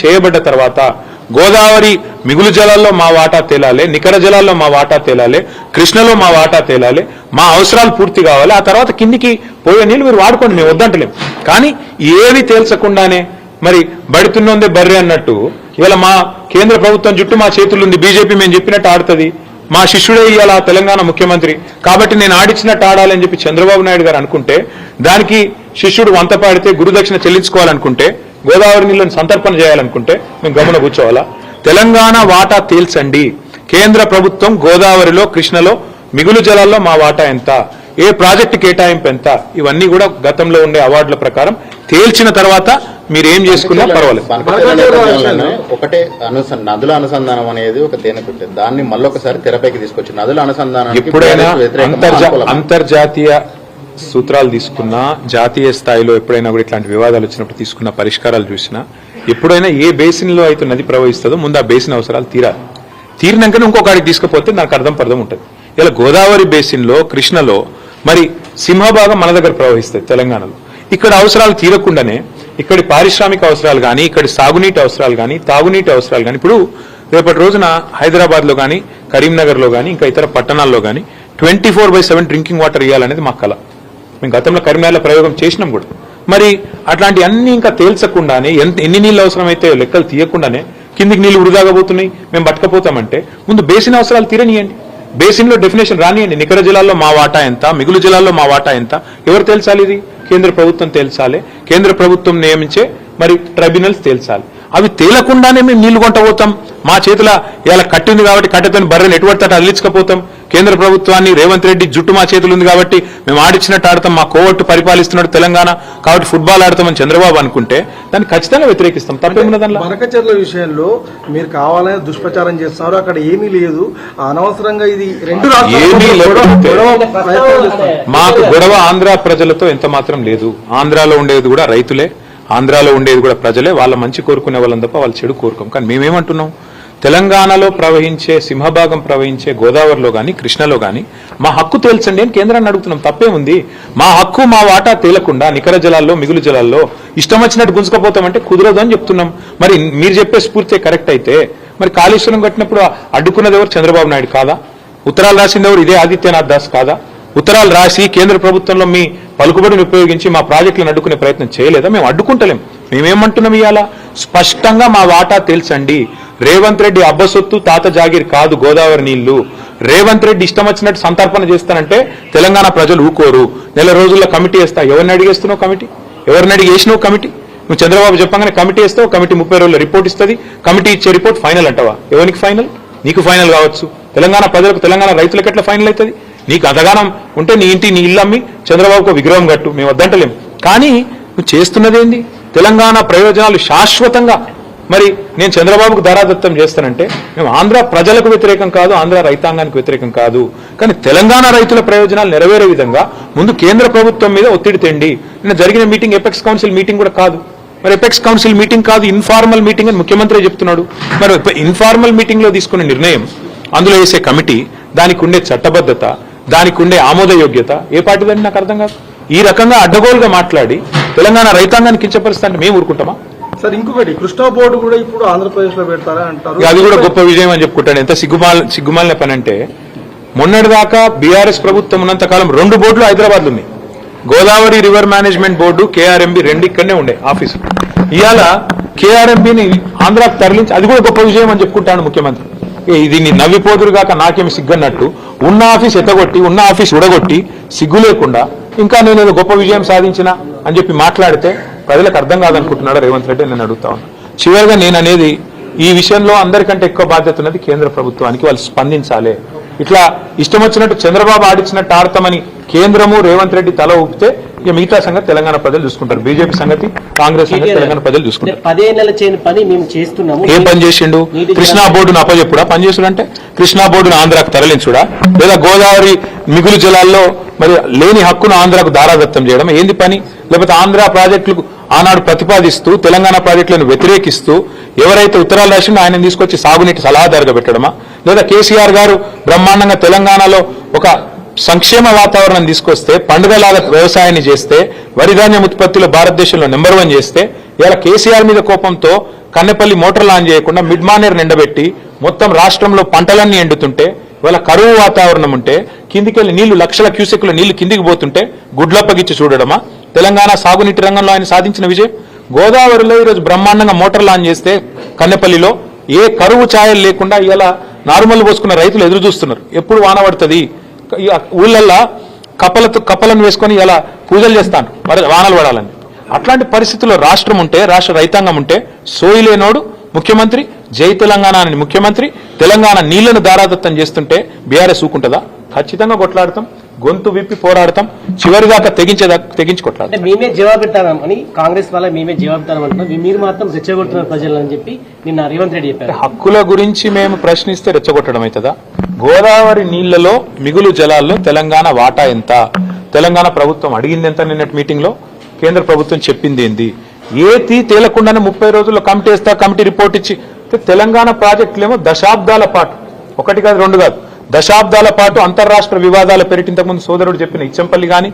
చేయబడ్డ తర్వాత గోదావరి మిగులు జలాల్లో మా వాటా తేలాలి, నికర జలాల్లో మా వాటా తేలాలి, కృష్ణలో మా వాటా తేలాలి, మా అవసరాలు పూర్తి కావాలి. ఆ తర్వాత కిందికి పోయే నీళ్ళు మీరు వాడుకోండి, మేము వద్దంటలేం. కానీ ఏవి తేల్చకుండానే మరి బడితున్నోందే బర్రె అన్నట్టు ఇవాళ మా కేంద్ర ప్రభుత్వం జుట్టు మా చేతులుంది, బీజేపీ మేము చెప్పినట్టు ఆడుతుంది, మా శిష్యుడే ఇవాళ తెలంగాణ ముఖ్యమంత్రి కాబట్టి నేను ఆడిచ్చినట్టు ఆడాలని చెప్పి చంద్రబాబు నాయుడు గారు అనుకుంటే, దానికి శిష్యుడు వంత పాడితే గురుదక్షిణ చెల్లించుకోవాలనుకుంటే, గోదావరి నీళ్ళని సంతర్పణ చేయాలనుకుంటే మేము గమన కూర్చోవాలా? తెలంగాణ వాటా తేల్చండి. కేంద్ర ప్రభుత్వం గోదావరిలో కృష్ణలో మిగులు జలాల్లో మా వాటా ఎంత, ఏ ప్రాజెక్టు కేటాయింపు ఎంత, ఇవన్నీ కూడా గతంలో ఉండే అవార్డుల ప్రకారం తేల్చిన తర్వాత మీరేం చేసుకున్నా పర్వాలేదు. ఒకటే నదుల అనుసంధానం అనేది ఒక తేనెకుట్టే, దాన్ని మళ్ళొకసారి తెరపైకి తీసుకొచ్చి నదుల అనుసంధానం ఎప్పుడైనా అంతర్జాతీయ సూత్రాలు తీసుకున్నా, జాతీయ స్థాయిలో ఎప్పుడైనా కూడా ఇట్లాంటి వివాదాలు వచ్చినప్పుడు తీసుకున్న పరిష్కారాలు చూసినా, ఎప్పుడైనా ఏ బేసిన్ లో అయితే నది ప్రవహిస్తుందో ముందు ఆ బేసిన్ అవసరాలు తీరాలి. తీరినాకనే ఇంకొకటికి తీసుకుపోతే దానికి అర్థం ఉంటుంది. ఇలా గోదావరి బేసిన్ లో కృష్ణలో మరి సింహభాగం మన దగ్గర ప్రవహిస్తుంది తెలంగాణలో. ఇక్కడ అవసరాలు తీరకుండానే ఇక్కడి పారిశ్రామిక అవసరాలు కానీ, ఇక్కడి సాగునీటి అవసరాలు కానీ, తాగునీటి అవసరాలు కానీ, ఇప్పుడు రేపటి రోజున హైదరాబాద్ లో కానీ, కరీంనగర్ లో కానీ, ఇంకా ఇతర పట్టణాల్లో కానీ 24/7 డ్రింకింగ్ వాటర్ ఇవ్వాలనేది మా కళ. మేము గతంలో కరీంనగర్లో ప్రయోగం చేసినాం కూడా. మరి అట్లాంటి అన్ని ఇంకా తేల్చకుండానే ఎన్ని నీళ్ళు అవసరమైతే లెక్కలు తీయకుండానే కిందికి నీళ్లు వృధాగా పోతున్నాయి, మేము పట్టుకపోతామంటే ముందు బేసిన్ అవసరాలు తీరనియండి. బేసిన్ లో డెఫినేషన్ రానియండి. నికర జలాల్లో మా వాటా ఎంత, మిగులు జలాల్లో మా వాటా ఎంత, ఎవరు తేల్చాలి? ఇది కేంద్ర ప్రభుత్వం తేల్చాలి. కేంద్ర ప్రభుత్వం నియమించే మరి ట్రైబ్యునల్స్ తేల్చాలి. అవి తేలకుండానే మేము నీళ్లు కొంటపోతాం. మా చేతుల ఇలా కట్టింది కాబట్టి కట్టెతోని బర్రెని ఎటువంటి అదిలించకపోతాం. కేంద్ర ప్రభుత్వాన్ని రేవంత్ రెడ్డి జుట్టు మా చేతులు ఉంది కాబట్టి మేము ఆడిచ్చినట్టు ఆడతాం, మా కోవట్టు పరిపాలిస్తున్నాడు తెలంగాణ కాబట్టి ఫుట్బాల్ ఆడతామని చంద్రబాబు అనుకుంటే దాన్ని ఖచ్చితంగా వ్యతిరేకిస్తాం. తప్పేమున్నది దానిలో? బనకచెర్ల విషయంలో మీరు కావాలని దుష్ప్రచారం చేస్తున్నారు, అక్కడ ఏమీ లేదు, అనవసరంగా ఇది రెండు ఏమీ మాకు గొడవ ఆంధ్ర ప్రజలతో ఎంత మాత్రం లేదు. ఆంధ్రాలో ఉండేది కూడా రైతులే, ఆంధ్రాలో ఉండేది కూడా ప్రజలే. వాళ్ళ మంచి కోరుకునే వాళ్ళని తప్ప వాళ్ళు చెడు కోరుకోం. కానీ మేమేమంటున్నాం, తెలంగాణలో ప్రవహించే సింహభాగం ప్రవహించే గోదావరిలో కానీ, కృష్ణలో కానీ మా హక్కు తేల్చండి అని కేంద్రాన్ని అడుగుతున్నాం. తప్పేముంది? మా హక్కు మా వాటా తేలకుండా నికర జలాల్లో మిగులు జలాల్లో ఇష్టం వచ్చినట్టు గుంజుకపోతామంటే కుదరదు అని చెప్తున్నాం. మరి మీరు చెప్పే స్ఫూర్తి కరెక్ట్ అయితే మరి కాళేశ్వరం కట్టినప్పుడు అడ్డుకున్నది ఎవరు? చంద్రబాబు నాయుడు కాదా? ఉత్తరాలు రాసింది ఎవరు? ఇదే ఆదిత్యనాథ్ దాస్ కాదా? ఉత్తరాలు రాసి కేంద్ర ప్రభుత్వంలో మీ పలుకుబడిని ఉపయోగించి మా ప్రాజెక్టులను అడ్డుకునే ప్రయత్నం చేయలేదా? మేము అడ్డుకుంటలేం. మేమేమంటున్నాం? ఇవాళ స్పష్టంగా మా వాటా తేల్చండి. రేవంత్ రెడ్డి అబ్బసొత్తు తాత జాగీర్ కాదు గోదావరి నీళ్లు. రేవంత్ రెడ్డి ఇష్టం వచ్చినట్టు సంతర్పణ చేస్తానంటే తెలంగాణ ప్రజలు ఊకోరు. నెల రోజుల్లో కమిటీ వేస్తా. ఎవరిని అడిగేస్తున్నావు కమిటీ? ఎవరిని అడిగి వేసినావు కమిటీ? నువ్వు చంద్రబాబు చెప్పగానే కమిటీ వేస్తావు, కమిటీ 30 రోజుల్లో రిపోర్ట్ ఇస్తుంది. కమిటీ ఇచ్చే రిపోర్ట్ ఫైనల్ అంటావా? ఎవరికి ఫైనల్? నీకు ఫైనల్ కావచ్చు, తెలంగాణ ప్రజలకు, తెలంగాణ రైతులకు ఎట్లా ఫైనల్ అవుతుంది? నీకు అంతగానం ఉంటే నీ ఇంటి నీ ఇల్లు అమ్మి చంద్రబాబుకు విగ్రహం కట్టు, మేము వద్దంటలేం. కానీ నువ్వు చేస్తున్నదేంది? తెలంగాణ ప్రయోజనాలు శాశ్వతంగా మరి నేను చంద్రబాబుకు దారాదత్తం చేస్తానంటే మేము ఆంధ్ర ప్రజలకు వ్యతిరేకం కాదు, ఆంధ్ర రైతాంగానికి వ్యతిరేకం కాదు. కానీ తెలంగాణ రైతుల ప్రయోజనాలు నెరవేరే విధంగా ముందు కేంద్ర ప్రభుత్వం మీద ఒత్తిడి తెండి. నిన్న జరిగిన మీటింగ్ ఎపెక్స్ కౌన్సిల్ మీటింగ్ కూడా కాదు. మరి ఎపెక్స్ కౌన్సిల్ మీటింగ్ కాదు, ఇన్ఫార్మల్ మీటింగ్ అని ముఖ్యమంత్రి చెప్తున్నాడు. మరి ఇన్ఫార్మల్ మీటింగ్ లో తీసుకున్న నిర్ణయం, అందులో వేసే కమిటీ, దానికి ఉండే చట్టబద్ధత, దానికి ఉండే ఆమోదయోగ్యత ఏ పార్టీదని నాకు అర్థం కాదు. ఈ రకంగా అడ్డగోలుగా మాట్లాడి తెలంగాణ రైతాంగాన్ని కించపరుస్తాంటే మేము ఊరుకుంటామా? సార్ ఇంకొకటి, కృష్ణా బోర్డు కూడా ఇప్పుడు ఆంధ్రప్రదేశ్ లో పెడతారా అంటారు. అది కూడా గొప్ప విజయం అని చెప్పుకుంటాడు. ఎంత సిగ్గుమాలిన పని అంటే, మొన్నటిదాకా బీఆర్ఎస్ ప్రభుత్వం ఉన్నంతకాలం 2 బోర్డులు హైదరాబాద్ లో ఉన్నాయి. Godavari river management board, KRMB 2 ఇక్కడనే ఉండే ఆఫీసు. ఇవాళ కేఆర్ఎంబిని ఆంధ్రాకు తరలించి అది కూడా గొప్ప విజయం అని చెప్పుకుంటాడు ముఖ్యమంత్రి. దీన్ని నవ్విపోదురు కాక నాకేమి సిగ్గన్నట్టు ఉన్న ఆఫీస్ ఎత్తగొట్టి, ఉన్న ఆఫీస్ ఉడగొట్టి సిగ్గు లేకుండా ఇంకా నేను ఏదో గొప్ప విజయం సాధించిన అని చెప్పి మాట్లాడితే ప్రజలకు అర్థం కాదనుకుంటున్నాడు రేవంత్ రెడ్డి. నేను అడుగుతా ఉన్నా. చివరిగా నేను అనేది, ఈ విషయంలో అందరికంటే ఎక్కువ బాధ్యత ఉన్నది కేంద్ర ప్రభుత్వానికి. వాళ్ళు స్పందించాలి. ఇట్లా ఇష్టం వచ్చినట్టు చంద్రబాబు ఆడిచ్చినట్టు ఆడతామని కేంద్రము రేవంత్ రెడ్డి తల ఊపితే ఇక మిగతా సంగతి తెలంగాణ ప్రజలు చూసుకుంటారు. బీజేపీ సంగతి, కాంగ్రెస్ సంగతి తెలంగాణ ప్రజలు చూసుకుంటారు. 10 ఏళ్ల చేయని పని మేము చేస్తున్నాము. ఏం పని చేసిండు? కృష్ణా బోర్డును అప్పచెప్పుడా? పని చేసుడంటే కృష్ణా బోర్డును ఆంధ్రాకు తరలించుడా? లేదా గోదావరి మిగులు జలాల్లో మరి లేని హక్కును ఆంధ్రాకు దారాదత్తం చేయడం ఏంది పని? లేకపోతే ఆంధ్ర ప్రాజెక్టులకు ఆనాడు ప్రతిపాదిస్తూ తెలంగాణ ప్రాజెక్టులను వ్యతిరేకిస్తూ ఎవరైతే ఉత్తరాలు రాసిండో ఆయన తీసుకొచ్చి సాగునీటి సలహాదారుగా పెట్టడమా? లేదా కేసీఆర్ గారు బ్రహ్మాండంగా తెలంగాణలో ఒక సంక్షేమ వాతావరణం తీసుకొస్తే, పండుగలాగా వ్యవసాయాన్ని చేస్తే, వరి ధాన్యం ఉత్పత్తిలో భారతదేశంలో నెంబర్ 1 చేస్తే ఇలా కేసీఆర్ మీద కోపంతో కన్నెపల్లి మోటార్లు ఆన్ చేయకుండా మిడ్ మానేర్ నిండబెట్టి మొత్తం రాష్ట్రంలో పంటలన్నీ ఎండుతుంటే ఇవాళ కరువు వాతావరణం ఉంటే కిందికెళ్ళి నీళ్లు లక్షల క్యూసెక్ల నీళ్లు కిందికి పోతుంటే గుడ్లప్పగిచ్చి చూడడమా తెలంగాణ సాగునీటి రంగంలో ఆయన సాధించిన విజయం? గోదావరిలో ఈరోజు బ్రహ్మాండంగా మోటార్లు ఆన్ చేస్తే కన్నెపల్లిలో ఏ కరువు ఛాయలు లేకుండా ఇలా నార్మల్ పోసుకున్న రైతులు ఎదురు చూస్తున్నారు, ఎప్పుడు వాన పడుతుంది. ఊళ్ళల్లో కప్పలను వేసుకొని ఇలా పూజలు చేస్తాను వానలు పడాలని. అట్లాంటి పరిస్థితుల్లో రాష్ట్రం ఉంటే, రాష్ట్ర రైతాంగం ఉంటే సోయిలేనోడు ముఖ్యమంత్రి, జై తెలంగాణ అని ముఖ్యమంత్రి తెలంగాణ నీళ్లను దారాదత్తం చేస్తుంటే బీఆర్ఎస్ ఊకుంటుందా? ఖచ్చితంగా కొట్లాడతాం, గొంతు విప్పి పోరాడతాం, చివరిదాకా తెగించి కొట్లాడతాం. అంటే మేమే జవాబిస్తామని కాంగ్రెస్ వాళ్ళ మేమే జవాబిస్తామంటున్నాం, మీరు మాత్రం రెచ్చగొడుతున్నారు ప్రజలని చెప్పి నిన్న రేవంత్ రెడ్డి చెప్పారు. హక్కుల గురించి మేము ప్రశ్నిస్తే రెచ్చగొట్టడం అవుతుందా? గోదావరి నీళ్లలో మిగులు జలాల్లో తెలంగాణ వాటా ఎంత, తెలంగాణ ప్రభుత్వం అడిగింది ఎంత? నిన్నటి మీటింగ్ లో కేంద్ర ప్రభుత్వం చెప్పింది ఏంది? ఏతి తేలకుండానే 30 రోజుల్లో కమిటీ వేస్తా, కమిటీ రిపోర్ట్ ఇచ్చి తెలంగాణ ప్రాజెక్టులేమో దశాబ్దాల పాటు, ఒకటి కాదు రెండు కాదు, దశాబ్దాల పాటు అంతర్రాష్ట్ర వివాదాల పేరిట ఇంతకుముందు సోదరుడు చెప్పిన ఇచ్చంపల్లి కానీ,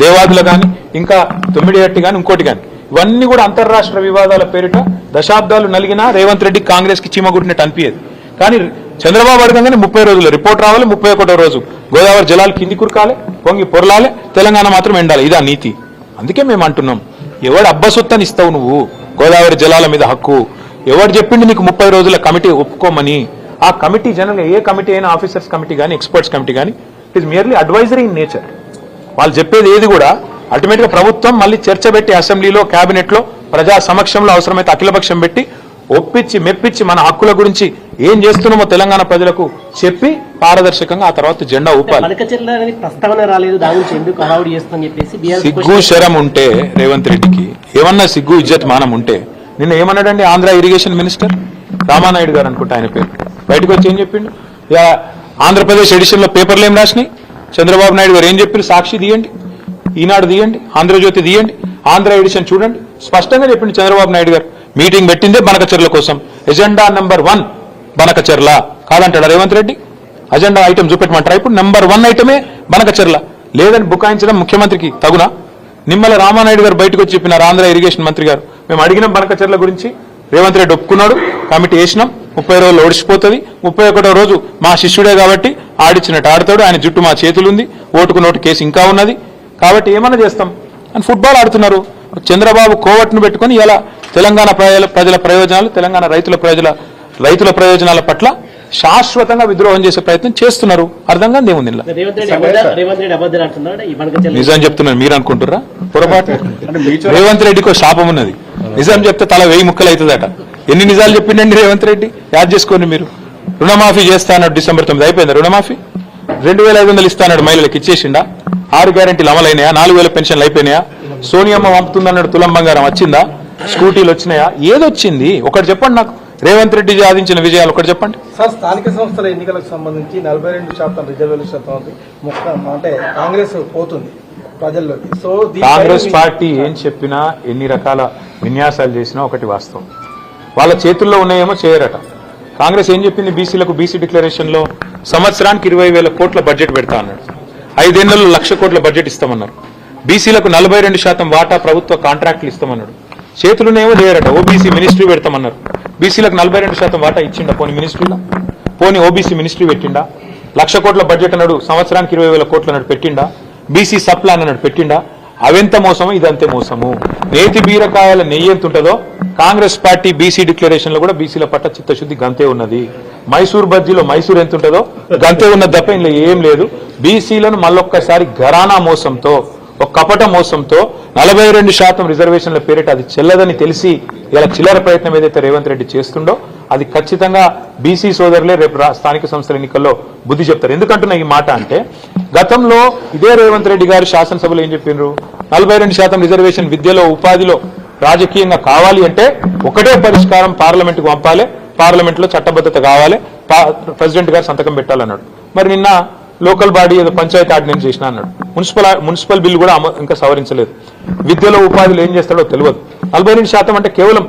దేవాదుల కానీ, ఇంకా తొమ్మిడిహట్టి కానీ, ఇంకోటి కానీ, ఇవన్నీ కూడా అంతర్రాష్ట్ర వివాదాల పేరిట దశాబ్దాలు నలిగినా రేవంత్ రెడ్డి కాంగ్రెస్ కి చీమగుట్టినట్టు అనిపించేది. కానీ చంద్రబాబు అడగంగానే 30 రోజుల్లో రిపోర్ట్ రావాలి, 31వ రోజు గోదావరి జలాలు కింది కురకాలి, పొంగి పొరలాలి, తెలంగాణ మాత్రం ఎండాలి. ఇదా నీతి? అందుకే మేము అంటున్నాం, ఎవడు అబ్బసొత్తని ఇస్తావు నువ్వు గోదావరి జలాల మీద హక్కు? ఎవరు చెప్పింది నీకు 30 రోజుల కమిటీ ఒప్పుకోమని? ఆ కమిటీ జనరల్గా ఏ కమిటీ అయినా, ఆఫీసర్స్ కమిటీ కానీ, ఎక్స్పర్ట్స్ కమిటీ కానీ, it is merely advisory in nature. వాళ్ళు చెప్పేది ఏది కూడా అల్టిమేట్ గా ప్రభుత్వం మళ్ళీ చర్చ పెట్టి అసెంబ్లీలో, కేబినెట్ లో, ప్రజా సమక్షంలో అవసరమైతే అఖిలపక్షం పెట్టి ఒప్పించి మెప్పించి మన హక్కుల గురించి ఏం చేస్తున్నామో తెలంగాణ ప్రజలకు చెప్పి పారదర్శకంగా ఆ తర్వాత జెండా ఊపాలి. బనకచెర్ల అనేది ప్రస్తావన రాలేదు, దాని గురించి ఎందుకు హడావుడి చేస్తుందని చెప్పేసి సిగ్గు శరం ఉంటే రేవంత్ రెడ్డికి, ఏమన్నా సిగ్గు ఇజ్జత్ మానం ఉంటే, నిన్న ఏమన్నాడండి ఆంధ్ర ఇరిగేషన్ మినిస్టర్ రామానాయుడు గారు అనుకుంటా ఆయన పేరు, బయటకు వచ్చి ఏం చెప్పిండు? ఆంధ్రప్రదేశ్ ఎడిషన్ లో పేపర్లు ఏం రాసినాయి? చంద్రబాబు నాయుడు గారు ఏం చెప్పారు? సాక్షి తీయండి, ఈనాడు తీయండి, ఆంధ్రజ్యోతి తీయండి, ఆంధ్ర ఎడిషన్ చూడండి, స్పష్టంగా చెప్పిండు చంద్రబాబు నాయుడు గారు. మీటింగ్ పెట్టిందే బనకచెర్ల కోసం, ఎజెండా నెంబర్ 1 బనకచెర్ల కాదంటాడా రేవంత్ రెడ్డి? అజెండా ఐటమ్ చూపెట్టమంటారా? ఇప్పుడు నెంబర్ 1 ఐటమే బనకచెర్ల లేదని బుకాయించడం ముఖ్యమంత్రికి తగునా? నిమ్మల రామానాయుడు గారు బయటకు వచ్చి చెప్పినారు, ఆంధ్ర ఇరిగేషన్ మంత్రి గారు, మేము అడిగినాం బనకచెర్ల గురించి, రేవంత్ రెడ్డి ఒప్పుకున్నాడు, కమిటీ వేసినాం, 30 రోజులు ఓడిచిపోతుంది, 31వ రోజు మా శిష్యుడే కాబట్టి ఆడిచ్చినట్టు ఆడతాడు, ఆయన జుట్టు మా చేతులుంది, ఓటుకు నోటు కేసు ఇంకా ఉన్నది కాబట్టి ఏమన్నా చేస్తాం అని ఫుట్బాల్ ఆడుతున్నారు. చంద్రబాబు కోవట్ను పెట్టుకుని ఇలా తెలంగాణ ప్రజల ప్రయోజనాలు, తెలంగాణ రైతుల ప్రయోజనాల పట్ల శాశ్వతంగా విద్రోహం చేసే ప్రయత్నం చేస్తున్నారు. అర్థం కాదు ఏముంది. నిజం చెప్తున్నాను, మీరు అనుకుంటుర్రా పొరపాటు? రేవంత్ రెడ్డికి శాపం ఉన్నది, నిజం చెప్తే తల 1000 ముక్కలు అవుతుందట. ఎన్ని నిజాలు చెప్పిండండి రేవంత్ రెడ్డి? యాద్ చేసుకోండి మీరు. రుణమాఫీ చేస్తా అన్నాడు December 9 అయిపోయిందా రుణమాఫీ? 2500 ఇస్తా అన్నాడు మహిళలకు, ఇచ్చేసిండా? 6 గ్యారెంటీలు అమలైనాయా? 4000 పెన్షన్లు అయిపోయినాయా? సోనియమ్మ పంపుతుందన్నాడు తులం బంగారం వచ్చిందా? స్కూటీలు వచ్చినాయా? ఏదొచ్చింది ఒకటి చెప్పండి నాకు. రేవంత్ రెడ్డి సాధించిన విజయాలు ఒకటి చెప్పండి సార్. స్థానిక సంస్థల ఎన్నికలకు సంబంధించి 42% రిజర్వేషన్ అంటే కాంగ్రెస్ పోతుంది ప్రజల్లోకి. సో కాంగ్రెస్ పార్టీ ఏం చెప్పినా, ఎన్ని రకాల విన్యాసాలు చేసినా ఒకటి వాస్తవం, వాళ్ళ చేతుల్లో ఉన్నాయేమో చేయరట. కాంగ్రెస్ ఏం చెప్పింది? బీసీలకు బీసీ డిక్లరేషన్ లో సంవత్సరానికి 20,000 కోట్ల బడ్జెట్ పెడతా అన్నాడు, 5 ఏళ్లలో 1,00,000 కోట్ల బడ్జెట్ ఇస్తామన్నారు. బీసీలకు 42% వాటా ప్రభుత్వ కాంట్రాక్టులు ఇస్తామన్నాడు, చేతులునేమో చేయరట. ఓబీసీ మినిస్ట్రీ పెడతామన్నారు, బీసీలకు 42% వాటా ఇచ్చిండా? పోనీ మినిస్ట్రీలో, పోనీ ఓబీసీ మినిస్ట్రీ పెట్టిండా? 1,00,000 కోట్ల బడ్జెట్ అన్నాడు, సంవత్సరానికి 20,000 కోట్లు అన్నాడు, పెట్టిండా? బీసీ సబ్ ప్లాన్ అన్నాడు, పెట్టిండా? అవెంత మోసము, ఇదంతే మోసము. నేతి బీరకాయల నెయ్యి ఎంత ఉంటుందో కాంగ్రెస్ పార్టీ బీసీ డిక్లరేషన్ లో కూడా బీసీల పట్ల చిత్తశుద్ధి గంతే ఉన్నది. మైసూర్ బజ్జీలో మైసూర్ ఎంత ఉంటుందో గంతే ఉన్నది తప్ప ఇందులో ఏం లేదు. బీసీలను మళ్ళొక్కసారి ఘరానా మోసంతో, ఒక కపట మోసంతో 42% రిజర్వేషన్ల పేరిట అది చెల్లదని తెలిసి ఇలా చిల్లర ప్రయత్నం ఏదైతే రేవంత్ రెడ్డి చేస్తుండో అది ఖచ్చితంగా బీసీ సోదరులే రేపు స్థానిక సంస్థల ఎన్నికల్లో బుద్ధి చెప్తారు. ఎందుకంటున్నా ఈ మాట అంటే, గతంలో ఇదే రేవంత్ రెడ్డి గారు శాసనసభలో ఏం చెప్పినారు? 42% రిజర్వేషన్ విద్యలో, ఉపాధిలో, రాజకీయంగా కావాలి అంటే ఒకటే పరిష్కారం, పార్లమెంట్కు పంపాలి, పార్లమెంట్లో చట్టబద్ధత కావాలి, ప్రెసిడెంట్ గారు సంతకం పెట్టాలన్నాడు. మరి నిన్న లోకల్ బాడీ ఏదో పంచాయతీ ఆర్డినెన్స్ చేసిన అన్నాడు, మున్సిపల్ బిల్లు కూడా ఇంకా సవరించలేదు, విద్యలో ఉపాధిలో ఏం చేస్తాడో తెలియదు. 42% అంటే కేవలం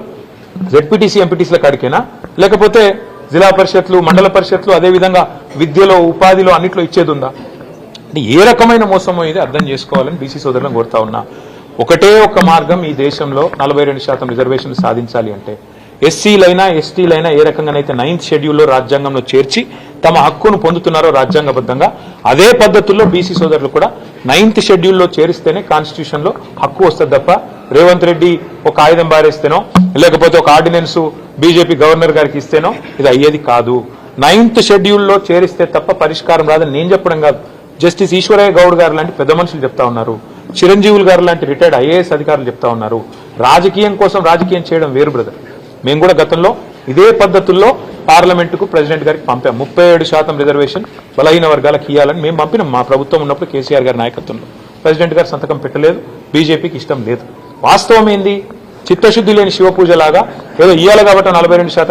జెడ్పీటీసీ ఎంపీటీసీల కాడికేనా, లేకపోతే జిల్లా పరిషత్లు, మండల పరిషత్లు, అదేవిధంగా విద్యలో, ఉపాధిలో అన్నిట్లో ఇచ్చేది ఉందా? అంటే ఏ రకమైన మోసమో ఇది అర్థం చేసుకోవాలని బీసీ సోదరులను కోరుతా ఉన్నా. ఒకటే ఒక్క మార్గం ఈ దేశంలో 42% రిజర్వేషన్లు సాధించాలి అంటే ఎస్సీలైనా ఎస్టీలైనా ఏ రకంగానైతే 9th షెడ్యూల్లో రాజ్యాంగంలో చేర్చి తమ హక్కును పొందుతున్నారో రాజ్యాంగబద్ధంగా అదే పద్ధతుల్లో బీసీ సోదరులు కూడా 9th షెడ్యూల్లో చేరిస్తేనే కాన్స్టిట్యూషన్ లో హక్కు వస్తుంది తప్ప రేవంత్ రెడ్డి ఒక ఆయుధం బారేస్తేనో లేకపోతే ఒక ఆర్డినెన్స్ బీజేపీ గవర్నర్ గారికి ఇస్తేనో ఇది అయ్యేది కాదు. 9th షెడ్యూల్లో చేరిస్తే తప్ప పరిష్కారం రాదని నేను చెప్పడం కాదు, జస్టిస్ ఈశ్వరయ్య గౌడ్ గారు లాంటి పెద్ద మనుషులు చెప్తా ఉన్నారు, చిరంజీవులు గారు లాంటి రిటైర్డ్ ఐఏఎస్ అధికారులు చెప్తా ఉన్నారు. రాజకీయం కోసం రాజకీయం చేయడం వేరు బ్రదర్. మేము కూడా గతంలో ఇదే పద్ధతుల్లో పార్లమెంటుకు ప్రెసిడెంట్ గారికి పంపాం. 37% రిజర్వేషన్ బలహీన వర్గాలకు ఇవ్వాలని మేము పంపినాం. మా ప్రభుత్వం ఉన్నప్పుడు కేసీఆర్ గారి నాయకత్వంలో ప్రెసిడెంట్ గారు సంతకం పెట్టలేదు, బీజేపీకి ఇష్టం లేదు. వాస్తవం ఏంది? చిత్తశుద్ధి లేని శివపూజ లాగా ఏదో ఇయ్యాలి కాబట్టి 42%